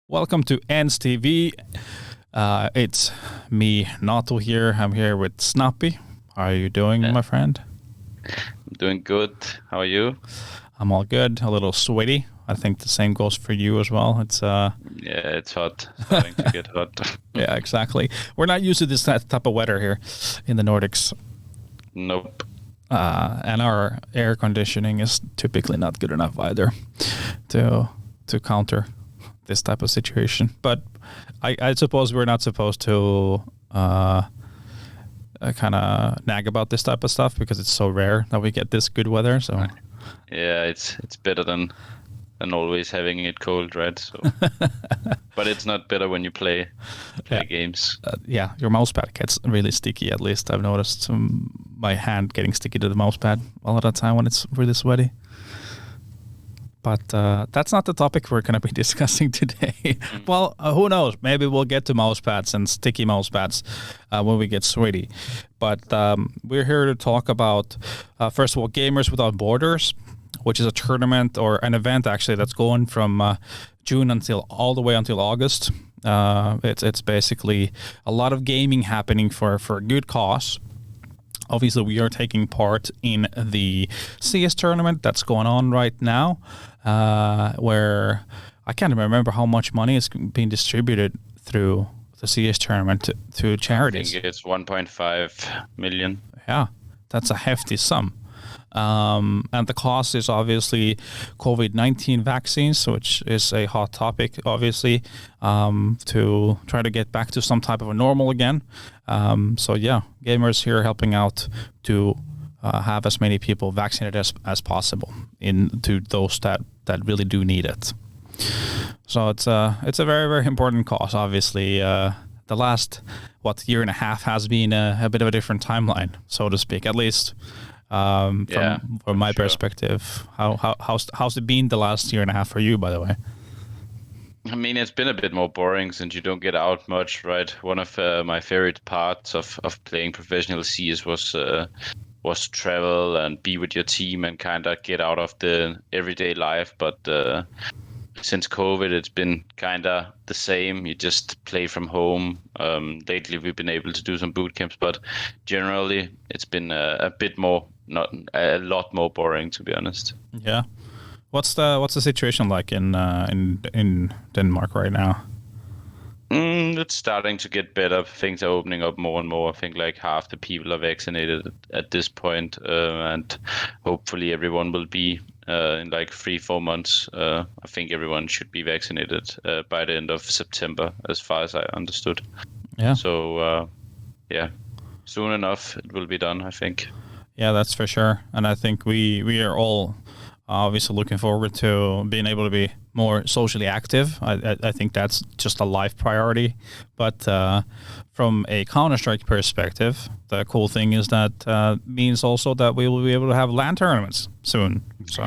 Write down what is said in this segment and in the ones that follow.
Welcome to ENCE TV. It's me, Natu here. I'm here with Snappi. How are you doing, my friend? I'm doing good. How are you? I'm all good. A little sweaty. I think the same goes for you as well. It's Yeah, it's hot. Starting to get hot. yeah, exactly. We're not used to this type of weather here in the Nordics. Nope. And our air conditioning is typically not good enough either to counter this type of situation. But I suppose we're not supposed to kind of nag about this type of stuff because it's so rare that we get this good weather. So yeah, it's better than always having it cold, right? So, but it's not better when you play games. Yeah, your mouse pad gets really sticky. At least I've noticed my hand getting sticky to the mouse pad a lot of the time when it's really sweaty. But that's not the topic we're going to be discussing today. Well, who knows? Maybe we'll get to mouse pads and sticky mouse pads when we get sweaty. But we're here to talk about, first of all, Gamers Without Borders, which is a tournament or an event actually that's going from June all the way until August. It's basically a lot of gaming happening for a good cause. Obviously, we are taking part in the CS tournament that's going on right now, where I can't remember how much money is being distributed through the CS tournament to charities. I think it's 1.5 million. Yeah, that's a hefty sum. And the cost is obviously COVID-19 vaccines, which is a hot topic, obviously, to try to get back to some type of a normal again. So yeah, gamers here helping out to have as many people vaccinated as possible into those that really do need it. So it's a very, very important cause, obviously. The last, year and a half has been a bit of a different timeline, so to speak, at least. From my perspective, how's it been the last year and a half for you, by the way? I mean, it's been a bit more boring since you don't get out much, right? One of my favorite parts of playing professional CS was travel and be with your team and kind of get out of the everyday life. But since COVID, it's been kind of the same. You just play from home. Lately, we've been able to do some boot camps, but generally, it's been a bit more. Not a lot more boring, to be honest. Yeah, what's the situation like in Denmark right now? It's starting to get better. Things are opening up more and more. I think like half the people are vaccinated at this point, and hopefully everyone will be in like 3-4 months. I think everyone should be vaccinated by the end of September, as far as I understood. Yeah. So yeah, soon enough it will be done, I think. Yeah, that's for sure. And I think we are all obviously looking forward to being able to be more socially active. I think that's just a life priority. But from a Counter-Strike perspective, the cool thing is that means also that we will be able to have LAN tournaments soon. So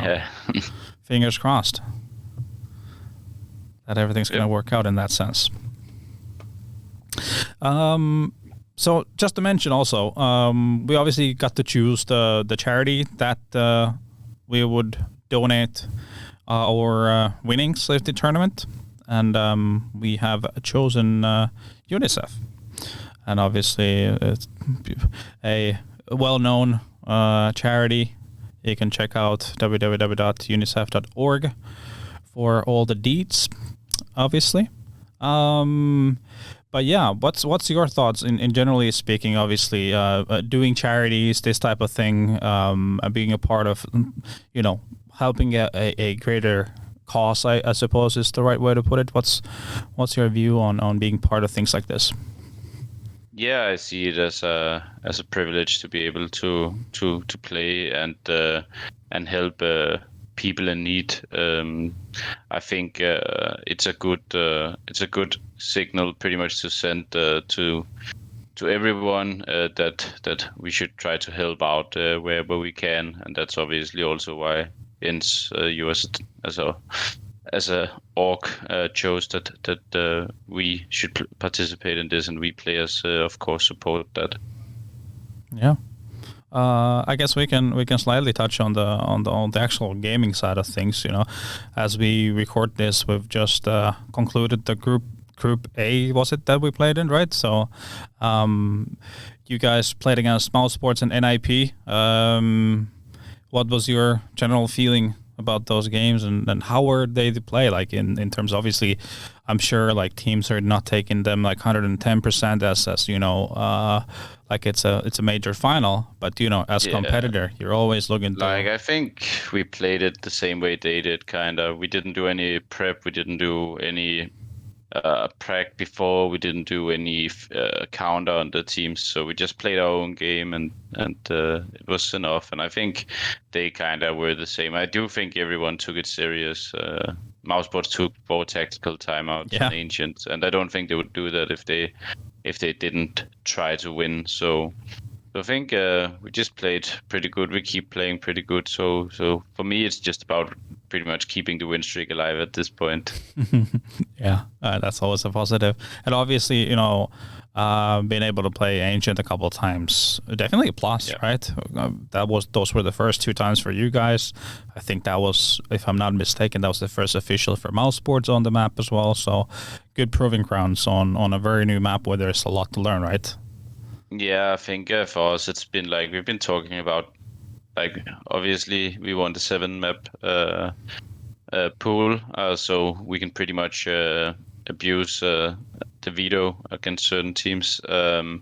fingers crossed that everything's going to work out in that sense. So just to mention also, we obviously got to choose the charity that we would donate our winnings of the tournament. And we have chosen UNICEF. And obviously it's a well-known charity. You can check out www.unicef.org for all the deeds, obviously. But yeah, what's your thoughts in generally speaking? Obviously, doing charities, this type of thing, being a part of, helping a greater cause, I suppose is the right way to put it. What's your view on being part of things like this? Yeah, I see it as a privilege to be able to play and help people in need. I think it's a good signal, pretty much, to send to everyone that we should try to help out wherever we can, and that's obviously also why ENCE as a org chose that we should participate in this, and we players of course support that. Yeah. I guess we can slightly touch on the actual gaming side of things. As we record this, we've just concluded the group A, was it, that we played in, right? So, you guys played against Mousesports and NIP. What was your general feeling about those games, and how were they to play? Like in terms, obviously, I'm sure like teams are not taking them like 110% as like it's a major final, but as competitor, you're always looking to, like, I think we played it the same way they did, kind of. We didn't do any prep, we didn't do any prac before, we didn't do any counter on the teams, so we just played our own game, and it was enough. And I think they kind of were the same. I do think everyone took it serious. Mousebots took 4 tactical timeouts on Ancient, and I don't think they would do that if they didn't try to win. So I think we just played pretty good. We keep playing pretty good. So for me, it's just about pretty much keeping the win streak alive at this point. Yeah, that's always a positive. And obviously, being able to play Ancient a couple of times, definitely a plus, right? Those were the first 2 times for you guys. I think that was, if I'm not mistaken, that was the first official for Mousesports on the map as well. So good proving grounds on a very new map where there's a lot to learn, right? Yeah, I think for us, it's been like we've been talking about, like, obviously we won the 7 map pool, so we can pretty much abuse the veto against certain teams. And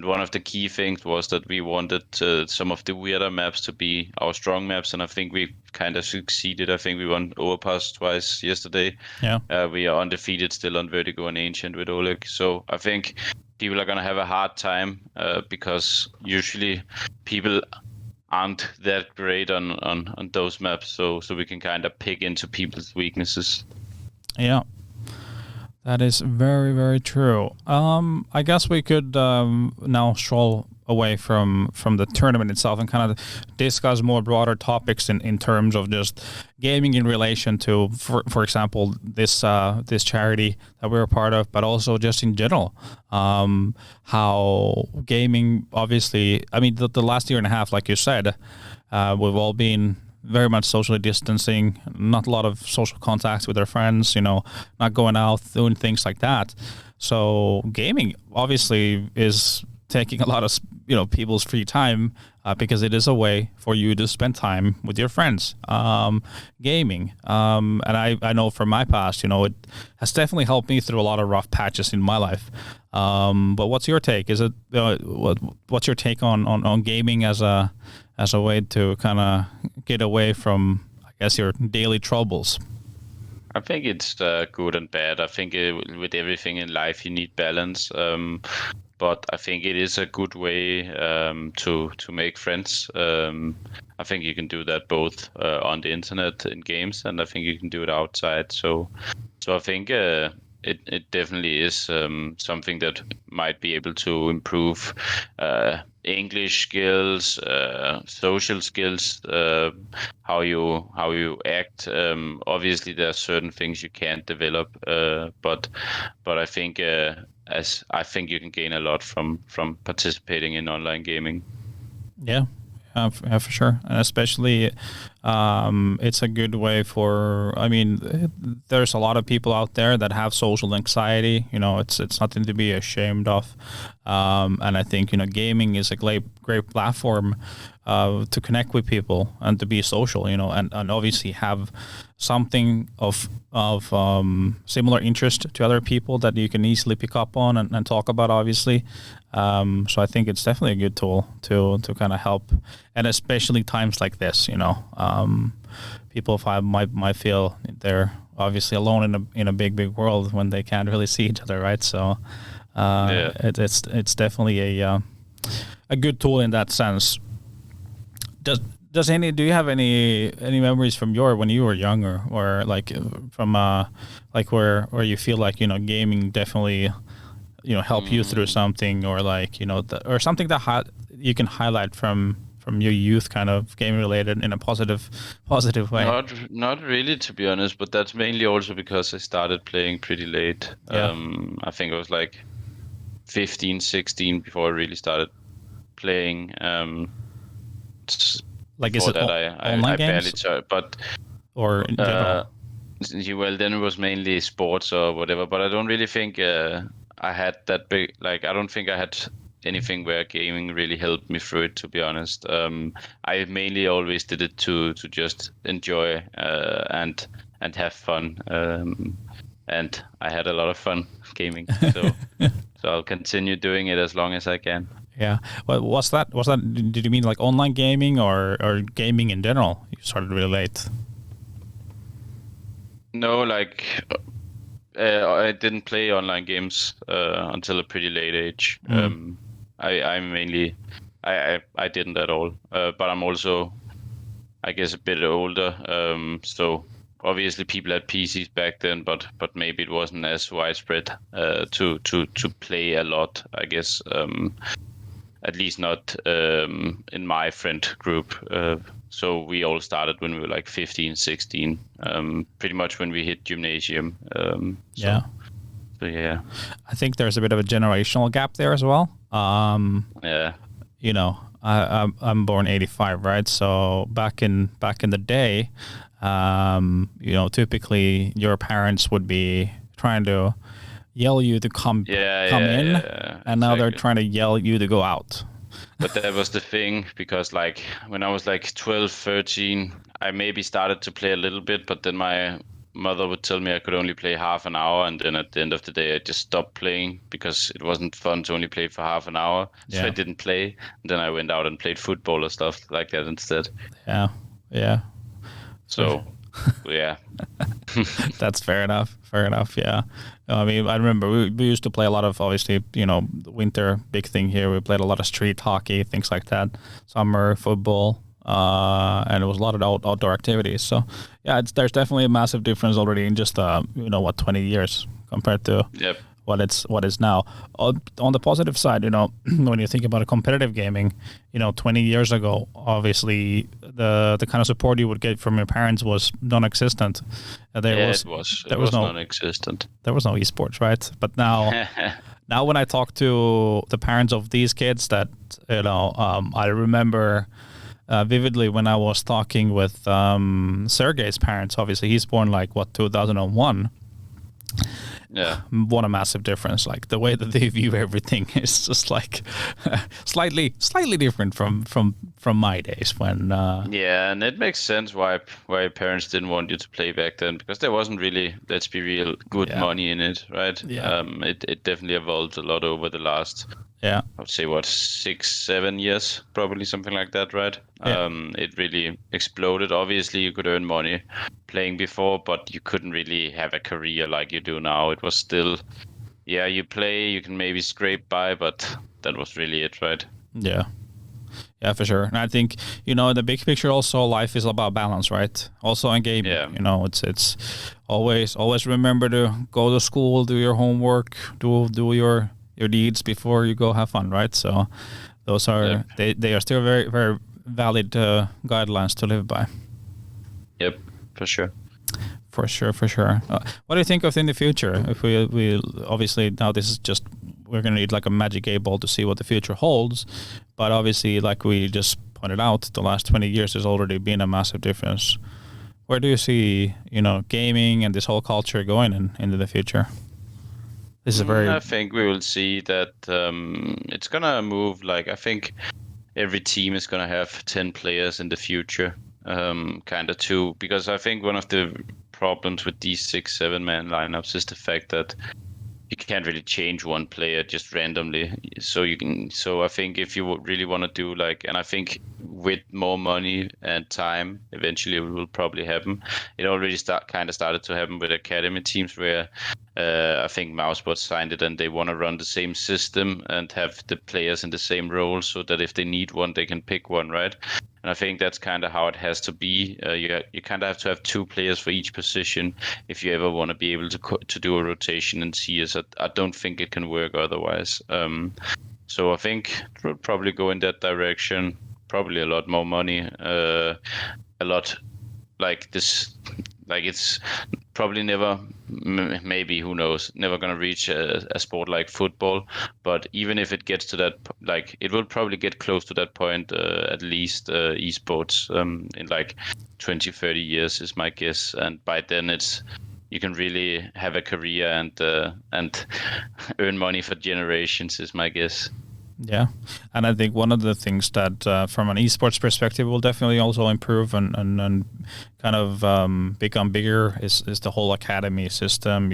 one of the key things was that we wanted some of the weirder maps to be our strong maps, and I think we kind of succeeded. I think we won Overpass twice yesterday. Yeah. We are undefeated still on Vertigo and Ancient with Oleg. So I think people are going to have a hard time because usually people aren't that great on those maps. So we can kind of pick into people's weaknesses. Yeah. That is very, very true. I guess we could now stroll away from the tournament itself and kind of discuss more broader topics in terms of just gaming in relation to, for example, this charity that we're a part of, but also just in general, how gaming, obviously, I mean, the last year and a half, like you said, we've all been very much socially distancing, not a lot of social contacts with our friends, not going out, doing things like that. So gaming obviously is taking a lot of people's free time because it is a way for you to spend time with your friends, gaming. And I know from my past, it has definitely helped me through a lot of rough patches in my life. But what's your take? Is it what's your take on gaming as a way to kind of get away from, I guess, your daily troubles? I think it's good and bad. I think with everything in life, you need balance. But I think it is a good way to make friends. I think you can do that both on the internet in games, and I think you can do it outside. So I think it definitely is something that might be able to improve English skills, social skills, how you act. Obviously, there are certain things you can't develop, but I think I think you can gain a lot from participating in online gaming. Yeah, for sure, and especially it's a good way for. I mean, there's a lot of people out there that have social anxiety. It's nothing to be ashamed of, and I think gaming is a great platform to connect with people and to be social. And obviously have something of similar interest to other people that you can easily pick up on and talk about, obviously. So I think it's definitely a good tool to kind of help, and especially times like this, people might feel they're obviously alone in a big world when they can't really see each other, right? So it's definitely a good tool in that sense. Do you have any memories from when you were younger, or like from like where you feel like gaming definitely help you through something, or like or something that you can highlight from your youth, kind of game related in a positive way? Not really, to be honest, but that's mainly also because I started playing pretty late. I think I was like 15, 16 before I really started playing. Like, is before it that, online I barely games tried, but or in uh, general? well, then it was mainly sports or whatever. But I don't really think I had that big. Like, I don't think I had anything where gaming really helped me through it. To be honest, I mainly always did it to just enjoy and have fun. And I had a lot of fun gaming. So I'll continue doing it as long as I can. Yeah. Well, was that? Did you mean like online gaming or gaming in general? You started really late. No, like I didn't play online games until a pretty late age. I mainly I didn't at all. But I'm also, I guess, a bit older. So obviously people had PCs back then, but maybe it wasn't as widespread to play a lot. I guess at least not in my friend group. So we all started when we were like 15, 16, pretty much when we hit gymnasium. Yeah. So yeah. I think there's a bit of a generational gap there as well. Yeah. You know, I'm born '85, right? So back in the day, you know, typically your parents would be trying to yell you to come in, and now they're Exactly. trying to yell you to go out. But that was the thing, because like when I was like 12, 13, I maybe started to play a little bit, but then my mother would tell me I could only play half an hour, and then at the end of the day I just stopped playing because it wasn't fun to only play for half an hour. So I Yeah. didn't play. And then I went out and played football or stuff like that instead. Yeah. Yeah. So yeah. That's fair enough. Fair enough. Yeah. I mean, I remember we used to play a lot of, obviously, you know, the winter big thing here. We played a lot of street hockey, things like that, summer football, and it was a lot of outdoor activities. So yeah, there's definitely a massive difference already in just, you know, 20 years compared to Yep. what is now. On the positive side, you know, when you think about a competitive gaming, you know, 20 years ago, obviously the kind of support you would get from your parents was non-existent. It was No non-existent. there was no esports, right? But now when I talk to the parents of these kids, that you know, I remember vividly when I was talking with Sergey's parents. Obviously, he's born like 2001. Yeah. What a massive difference! Like the way that they view everything is just like slightly different from my days when. Yeah, and it makes sense why parents didn't want you to play back then, because there wasn't really, let's be real, good Yeah. money in it, right? Yeah. It definitely evolved a lot over the last, Yeah. I would say, 6-7 years, probably something like that, right? Yeah. It really exploded. Obviously, you could earn money playing before, but you couldn't really have a career like you do now. It was still, yeah, you play, you can maybe scrape by, but that was really it, right? Yeah. Yeah, for sure. And I think, you know, the big picture also, life is about balance, right? Also in gaming, Yeah. you know, it's always remember to go to school, do your homework, do your deeds before you go have fun, right? So those are, they are still very, very valid guidelines to live by. Yep, for sure. For sure. What do you think of in the future? If we obviously now this is just, we're gonna need like a magic 8-ball to see what the future holds, but obviously, like we just pointed out, the last 20 years has already been a massive difference. Where do you see, you know, gaming and this whole culture going into the future? This is a very. I think we will see that it's gonna move. Like, I think every team is gonna have 10 players in the future, kind of too, because I think one of the problems with these 6-7 man lineups is the fact that you can't really change one player just randomly. So I think if you really want to do like, and I think with more money and time, eventually it will probably happen. It already started to happen with academy teams where I think Mousebot signed it, and they want to run the same system and have the players in the same role, so that if they need one, they can pick one, right? And I think that's kind of how it has to be. You kind of have to have 2 players for each position if you ever want to be able to do a rotation in CS. I don't think it can work otherwise. So I think it will probably go in that direction. Probably a lot more money, a lot like this. like it's probably never, maybe who knows, never gonna reach a sport like football. But even if it gets to that, like it will probably get close to that point, at least esports in like 20, 30 years is my guess. And by then you can really have a career and earn money for generations is my guess. Yeah, and I think one of the things that from an esports perspective will definitely also improve and kind of become bigger is the whole academy system,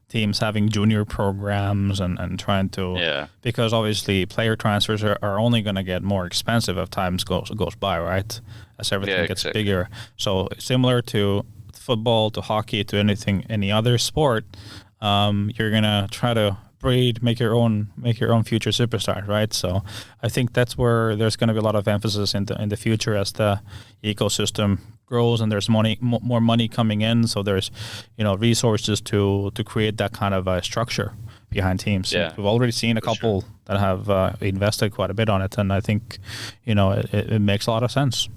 teams having junior programs and trying to, because obviously player transfers are only going to get more expensive as time goes by, right? As everything gets bigger. So similar to football, to hockey, to any other sport, you're going to try to make your own future superstar, right? So I think that's where there's going to be a lot of emphasis in the future as the ecosystem grows and there's more money coming in. So there's resources to create that kind of a structure behind teams. Yeah, we've already seen a couple that have invested quite a bit on it, and I think it makes a lot of sense.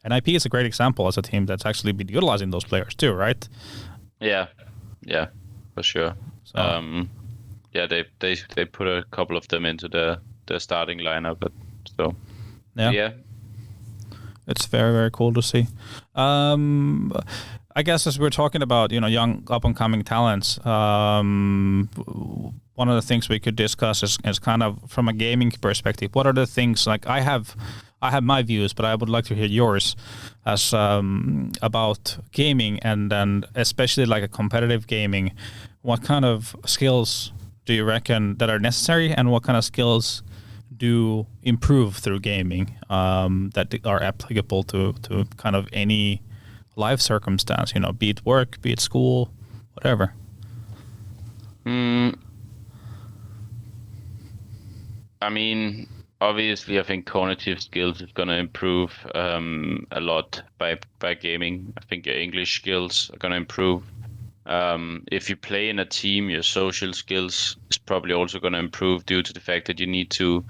And IP is a great example as a team that's actually been utilizing those players too, right? Yeah, for sure. So. Yeah, they put a couple of them into the starting lineup, but so yeah, it's very, very cool to see. I guess as we're talking about young up and coming talents, one of the things we could discuss is kind of from a gaming perspective. What are the things, like I have my views, but I would like to hear yours as about gaming and especially like a competitive gaming. What kind of skills do you reckon that are necessary, and what kind of skills do improve through gaming that are applicable to kind of any life circumstance, be it work, be it school, whatever? I mean, obviously, I think cognitive skills is going to improve a lot by gaming. I think your English skills are going to improve. If you play in a team, your social skills is probably also going to improve due to the fact that you need to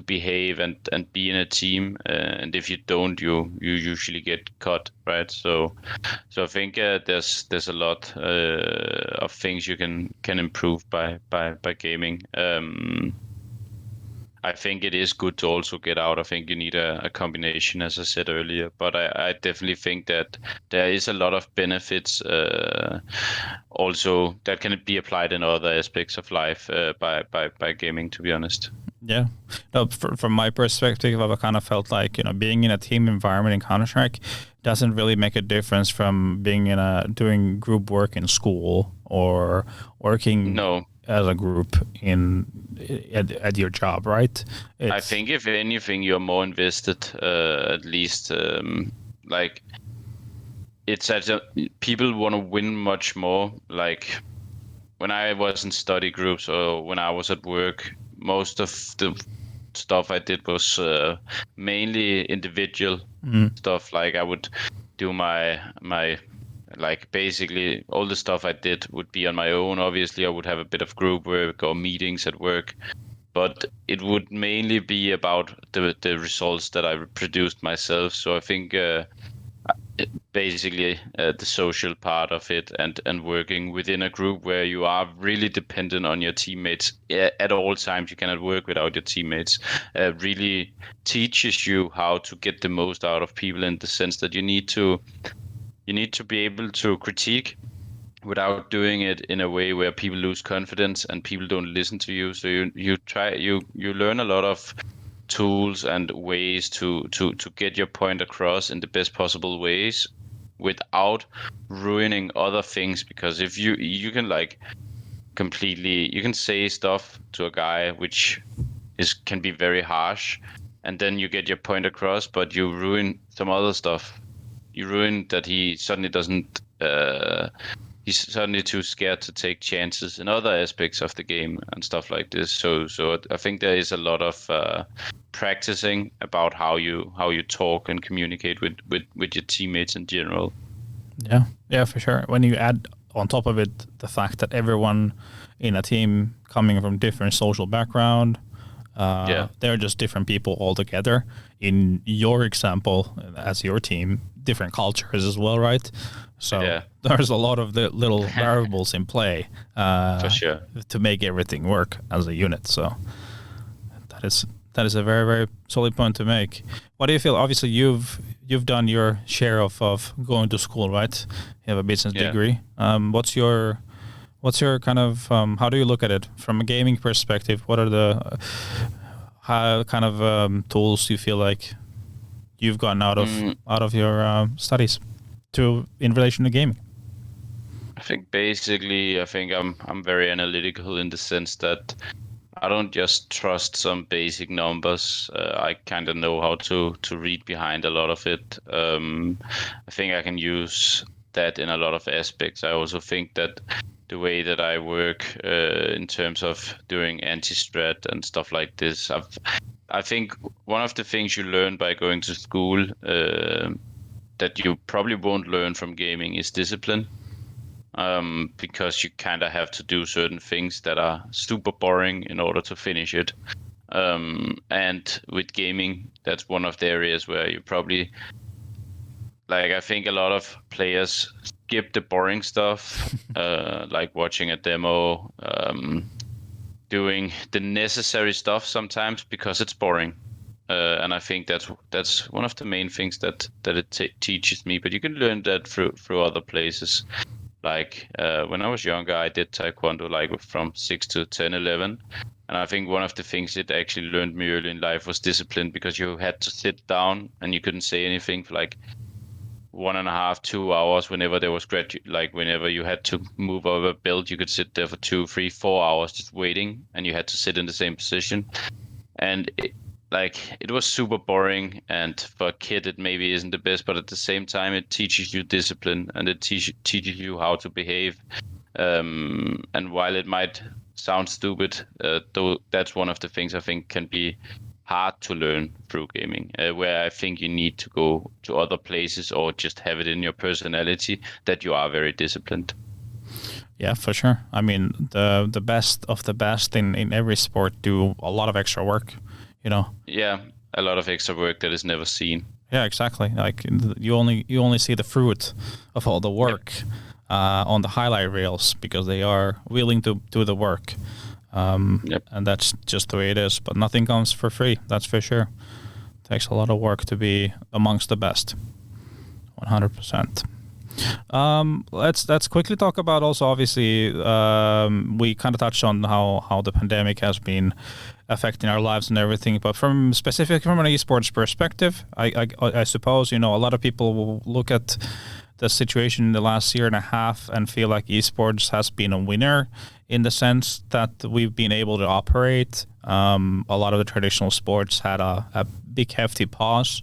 behave and be in a team. And if you don't, you usually get cut, right? So I think there's a lot of things you can improve by gaming. I think it is good to also get out. I think you need a combination, as I said earlier. But I definitely think that there is a lot of benefits also that can be applied in other aspects of life by gaming, to be honest. Yeah. No, from my perspective, I've kind of felt like, being in a team environment in Counter-Strike doesn't really make a difference from being doing group work in school or working as a group at your job, right? I think if anything, you're more invested, at least like it's people want to win much more. Like when I was in study groups or when I was at work, most of the stuff I did was mainly individual stuff. Like I would do my like basically all the stuff I did would be on my own. Obviously, I would have a bit of group work or meetings at work, but it would mainly be about the results that I produced myself. So I think basically the social part of it and working within a group where you are really dependent on your teammates at all times. You cannot work without your teammates. Really teaches you how to get the most out of people, in the sense that you need to be able to critique without doing it in a way where people lose confidence and people don't listen to you. So you learn a lot of tools and ways to get your point across in the best possible ways without ruining other things. Because if you can like completely, you can say stuff to a guy which can be very harsh, and then you get your point across, but you ruin some other stuff. You ruin that he suddenly doesn't. He's suddenly too scared to take chances in other aspects of the game and stuff like this. So I think there is a lot of practicing about how you talk and communicate with your teammates in general. Yeah, for sure. When you add on top of it the fact that everyone in a team coming from different social background, they're just different people altogether. In your example, as your team, different cultures as well, right? So there's a lot of the little variables in play for sure to make everything work as a unit. So that is a very, very solid point to make. What do you feel? Obviously, you've done your share of going to school, right? You have a business degree. What's your kind of how do you look at it from a gaming perspective? What are the kind of tools you feel like you've gotten out of your studies in relation to gaming? I think basically, I'm very analytical in the sense that I don't just trust some basic numbers. I kind of know how to read behind a lot of it. I think I can use that in a lot of aspects. I also think that the way that I work in terms of doing anti-strat and stuff like this, I think one of the things you learn by going to school that you probably won't learn from gaming is discipline. Because you kind of have to do certain things that are super boring in order to finish it. And with gaming, that's one of the areas where you probably, like, I think a lot of players skip the boring stuff, like watching a demo, doing the necessary stuff sometimes because it's boring. And I think that's one of the main things that it teaches me. But you can learn that through other places. Like when I was younger, I did taekwondo like from 6 to 10, 11. And I think one of the things it actually learned me early in life was discipline, because you had to sit down and you couldn't say anything for like 1.5, 2 hours whenever there was whenever you had to move over a belt, you could sit there for 2, 3, 4 hours just waiting, and you had to sit in the same position. And it was super boring, and for a kid it maybe isn't the best, but at the same time it teaches you discipline, and it teaches you how to behave. And while it might sound stupid, though, that's one of the things I think can be hard to learn through gaming, where I think you need to go to other places or just have it in your personality that you are very disciplined. Yeah, for sure. I mean, the best of the best in every sport do a lot of extra work. Yeah, a lot of extra work that is never seen. Yeah, exactly. Like you only see the fruit of all the work on the highlight reels, because they are willing to do the work. And that's just the way it is. But nothing comes for free. That's for sure. It takes a lot of work to be amongst the best. 100%. Let's quickly talk about also, obviously, we kind of touched on how the pandemic has been affecting our lives and everything, but specifically from an esports perspective, I suppose, a lot of people will look at the situation in the last year and a half and feel like esports has been a winner in the sense that we've been able to operate. A lot of the traditional sports had a big hefty pause.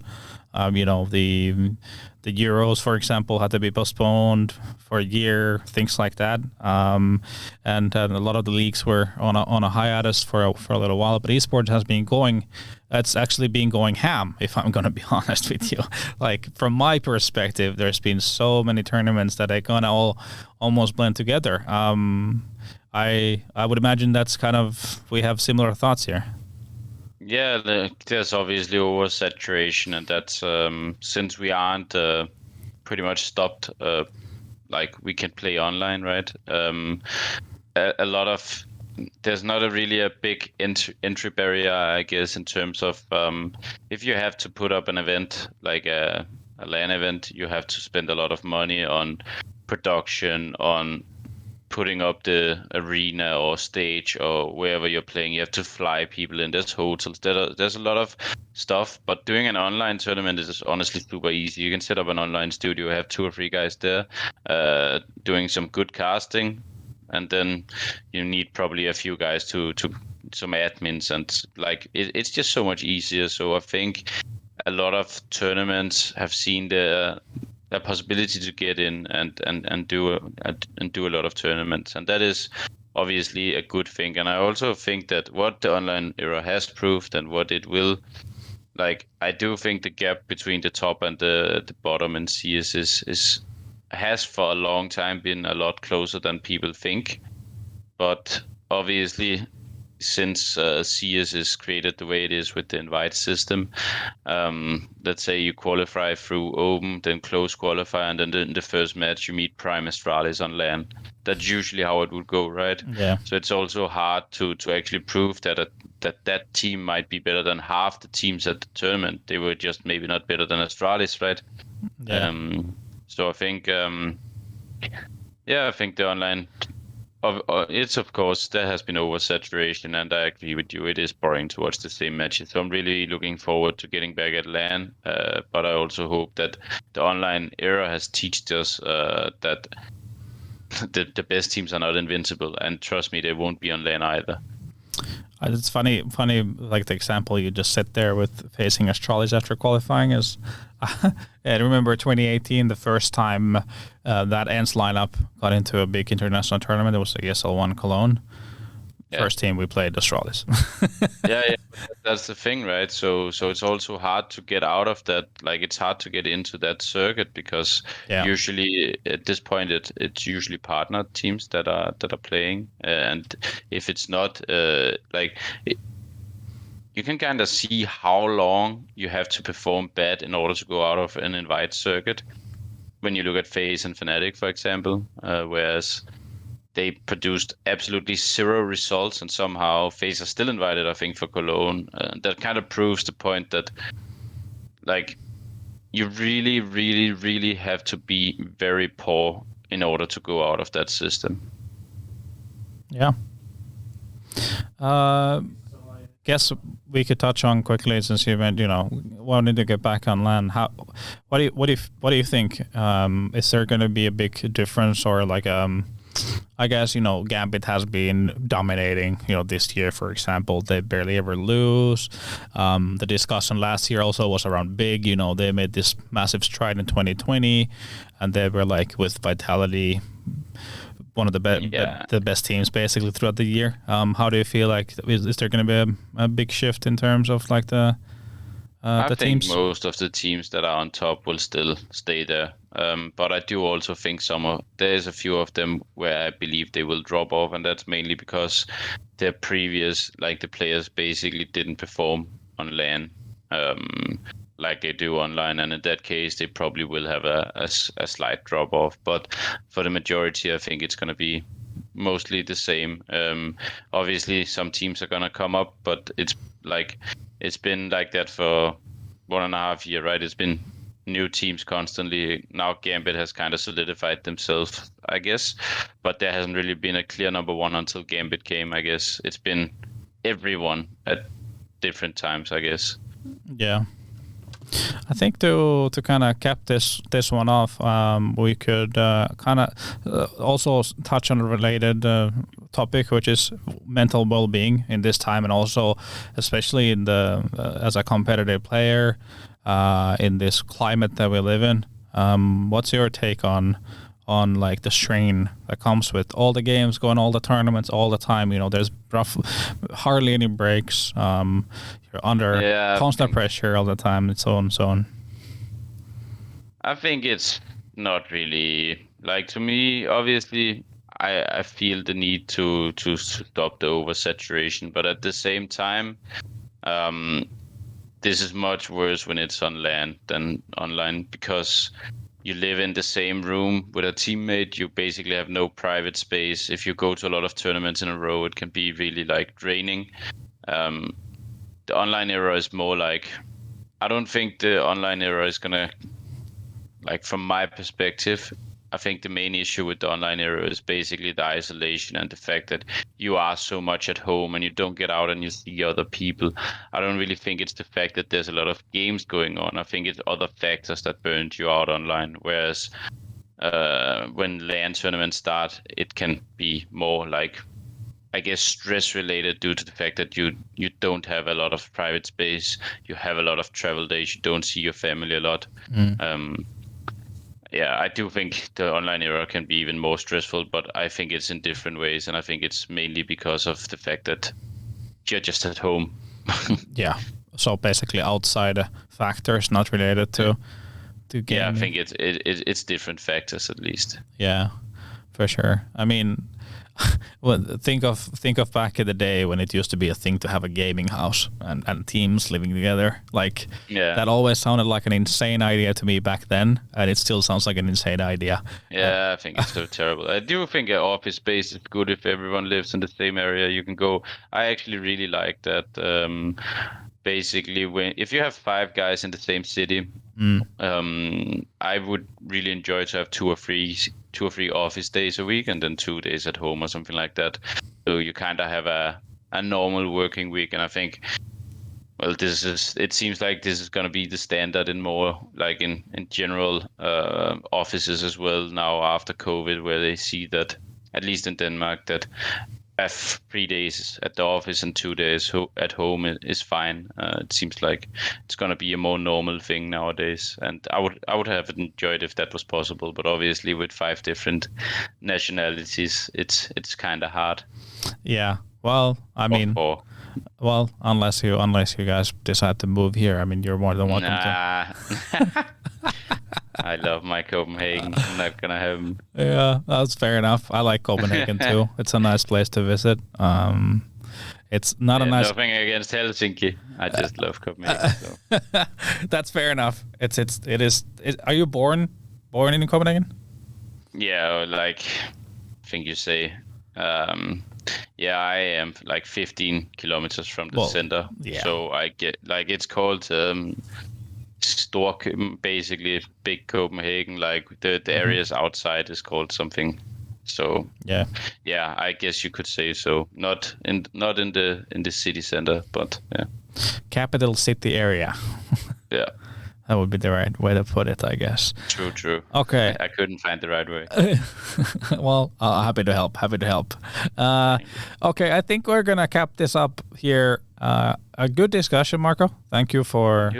The Euros, for example, had to be postponed for a year, things like that. And a lot of the leagues were on a hiatus for a little while. But esports has been going. It's actually been going ham, if I'm going to be honest with you. Like, from my perspective, there's been so many tournaments that they kind of all almost blend together. I would imagine that's kind of, we have similar thoughts here. Yeah, there's obviously oversaturation, and that's since we aren't pretty much stopped, like we can play online, right? A lot of, there's not really a big entry barrier, I guess, in terms of if you have to put up an event like a LAN event, you have to spend a lot of money on production, on putting up the arena or stage or wherever you're playing. You have to fly people in. There's hotels. There's a lot of stuff. But doing an online tournament is honestly super easy. You can set up an online studio, have 2 or 3 guys there doing some good casting, and then you need probably a few guys to some admins, and like it's just so much easier. So I think a lot of tournaments have seen the possibility to get in and do a lot of tournaments, and that is obviously a good thing. And I also think that what the online era has proved and what it will, like, I do think the gap between the top and the bottom in CS has for a long time been a lot closer than people think. But obviously since CS is created the way it is with the invite system. Let's say you qualify through Open, then close qualify, and then in the first match you meet Prime Astralis on LAN. That's usually how it would go, right? Yeah. So it's also hard to actually prove that team might be better than half the teams at the tournament. They were just maybe not better than Astralis, right? Yeah. So I think, I think the online, it's of course there has been oversaturation, and I agree with you. It is boring to watch the same matches. So I'm really looking forward to getting back at LAN. But I also hope that the online era has taught us that the best teams are not invincible, and trust me, they won't be on LAN either. It's funny, like the example you just set there with facing Astralis after qualifying is, I remember 2018, the first time that ENCE lineup got into a big international tournament. It was the ESL1 Cologne. Yeah. First team we played Astralis. yeah, that's the thing, right? So it's also hard to get out of that. Like, it's hard to get into that circuit because usually at this point it's usually partner teams that are playing, and if it's not you can kind of see how long you have to perform bad in order to go out of an invite circuit. When you look at FaZe and Fnatic, for example, whereas they produced absolutely zero results, and somehow FaZe are still invited, I think, for Cologne. That kind of proves the point that, like, you really, really, really have to be very poor in order to go out of that system. Yeah. Guess we could touch on quickly, since you meant, wanted to get back on LAN. What do you think? Is there going to be a big difference, or like I guess, Gambit has been dominating, this year, for example. They barely ever lose. The discussion last year also was around Big. They made this massive stride in 2020, and they were like, with Vitality, one of the best teams basically throughout the year. How do you feel like, is there going to be a big shift in terms of like the think teams? Most of the teams that are on top will still stay there. But I do also think there's a few of them where I believe they will drop off, and that's mainly because their previous, like, the players basically didn't perform on LAN like they do online, and in that case they probably will have a slight drop off. But for the majority, I think it's going to be mostly the same. Obviously some teams are going to come up, but it's been like that for 1.5 years, right? It's been new teams constantly. Now Gambit has kind of solidified themselves, I guess, but there hasn't really been a clear number one until Gambit came, I guess. It's been everyone at different times, I guess. Yeah. I think to kind of cap this one off, we could kind of also touch on a related topic, which is mental well-being in this time, and also especially in the as a competitive player in this climate that we live in. What's your take on like the strain that comes with all the games going, all the tournaments all the time? There's hardly any breaks. You're under constant pressure all the time, and so on and so on. I think it's not really, like, to me, obviously I feel the need to stop the oversaturation, but at the same time, this is much worse when it's on LAN than online, because you live in the same room with a teammate. You basically have no private space. If you go to a lot of tournaments in a row, it can be really, like, draining. The online era is more like, I don't think the online era is gonna, like, from my perspective, I think the main issue with the online era is basically the isolation and the fact that you are so much at home and you don't get out and you see other people. I don't really think it's the fact that there's a lot of games going on. I think it's other factors that burned you out online. Whereas when LAN tournaments start, it can be more like, I guess, stress related due to the fact that you don't have a lot of private space. You have a lot of travel days. You don't see your family a lot. I do think the online era can be even more stressful, but I think it's in different ways, and I think it's mainly because of the fact that you're just at home. Yeah. So basically outside factors, not related to gaming. Yeah, I think it's different factors at least. Yeah, for sure. I mean, well, think of back in the day when it used to be a thing to have a gaming house and teams living together. Like that always sounded like an insane idea to me back then, and it still sounds like an insane idea. Yeah, I think it's so terrible. I do think an office space is good if everyone lives in the same area. You can go. I actually really like that. Basically, if you have 5 guys in the same city, I would really enjoy to have two or three office days a week and then 2 days at home or something like that. So you kind of have a normal working week, and I think, well, it seems like this is going to be the standard in more like in general offices as well now after COVID, where they see that, at least in Denmark, that have 3 days at the office and 2 days at home is fine. It seems like it's going to be a more normal thing nowadays, and I would have enjoyed if that was possible, but obviously with 5 different nationalities, it's kind of hard. Yeah, well, I mean, well, unless you guys decide to move here, I mean, you're more than welcome to. I love my Copenhagen. I'm not gonna have him. Yeah, that's fair enough. I like Copenhagen too. It's a nice place to visit. It's not a nice. Nothing against Helsinki. I just love Copenhagen. So. That's fair enough. It is. Are you born in Copenhagen? Yeah, like I think you say. Yeah, I am like 15 kilometers from the center. Yeah. So I get it's called. Stork, basically big Copenhagen, like the areas outside is called something. So yeah, I guess you could say so. Not in the city center, but yeah, capital city area. Yeah, that would be the right way to put it, I guess. True. Okay, I couldn't find the right way. Well, happy to help. Okay, I think we're gonna cap this up here. A good discussion, Marco. Thank you for.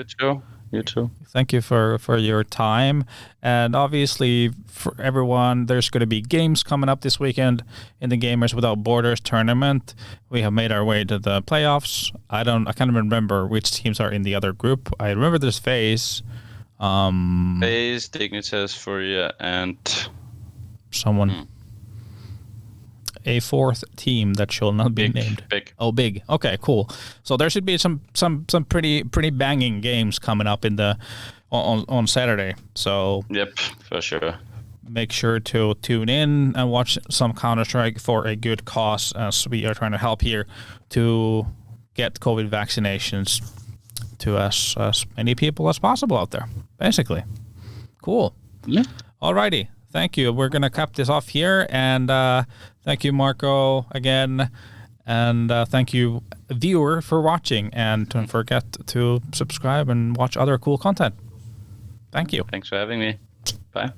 You too. Thank you for your time. And obviously, for everyone, there's going to be games coming up this weekend in the Gamers Without Borders tournament. We have made our way to the playoffs. I can't remember which teams are in the other group. I remember there's FaZe. FaZe, Dignitas, Furia, and someone. A 4th team that shall not be named. Big. Oh, big. Okay, cool. So there should be some pretty banging games coming up on Saturday. So yep, for sure. Make sure to tune in and watch some Counter-Strike for a good cause, as we are trying to help here to get COVID vaccinations to as many people as possible out there. Basically, cool. Yeah. Alrighty. Thank you. We're going to cap this off here. And thank you, Marco, again. And thank you, viewer, for watching. And don't forget to subscribe and watch other cool content. Thank you. Thanks for having me. Bye.